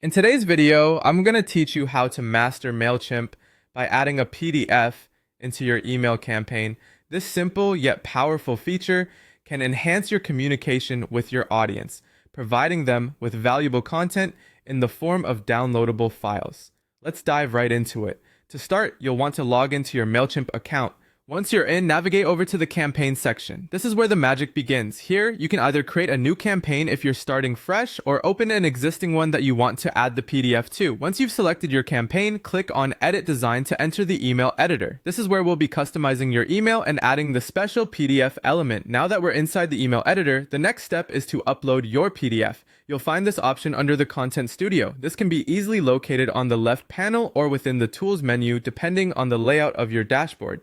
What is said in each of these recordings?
In today's video, I'm going to teach you how to master Mailchimp by adding a PDF into your email campaign. This simple yet powerful feature can enhance your communication with your audience, providing them with valuable content in the form of downloadable files. Let's dive right into it. To start, you'll want to log into your Mailchimp account. Once you're in, navigate over to the campaign section. This is where the magic begins. Here, you can either create a new campaign if you're starting fresh, or open an existing one that you want to add the PDF to. Once you've selected your campaign, click on Edit Design to enter the email editor. This is where we'll be customizing your email and adding the special PDF element. Now that we're inside the email editor, the next step is to upload your PDF. You'll find this option under the Content Studio. This can be easily located on the left panel or within the Tools menu, depending on the layout of your dashboard.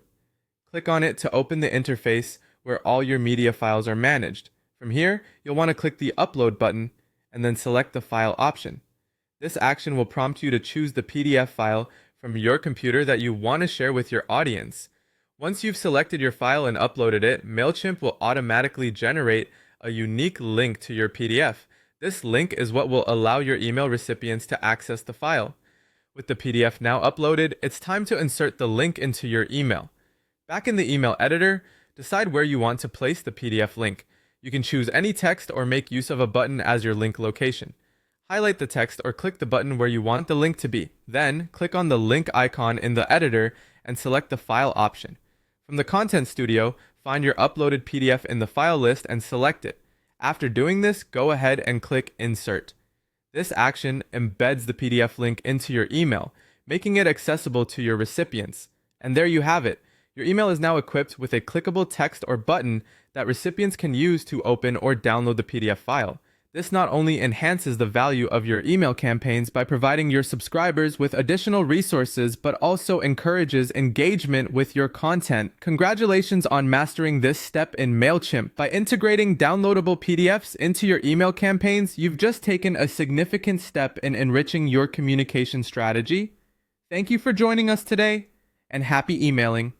Click on it to open the interface where all your media files are managed. From here, you'll want to click the Upload button and then select the File option. This action will prompt you to choose the PDF file from your computer that you want to share with your audience. Once you've selected your file and uploaded it, Mailchimp will automatically generate a unique link to your PDF. This link is what will allow your email recipients to access the file. With the PDF now uploaded, it's time to insert the link into your email. Back in the email editor, decide where you want to place the PDF link. You can choose any text or make use of a button as your link location. Highlight the text or click the button where you want the link to be. Then, click on the link icon in the editor and select the File option. From the Content Studio, find your uploaded PDF in the file list and select it. After doing this, go ahead and click Insert. This action embeds the PDF link into your email, making it accessible to your recipients. And there you have it. Your email is now equipped with a clickable text or button that recipients can use to open or download the PDF file. This not only enhances the value of your email campaigns by providing your subscribers with additional resources, but also encourages engagement with your content. Congratulations on mastering this step in Mailchimp. By integrating downloadable PDFs into your email campaigns, you've just taken a significant step in enriching your communication strategy. Thank you for joining us today, and happy emailing.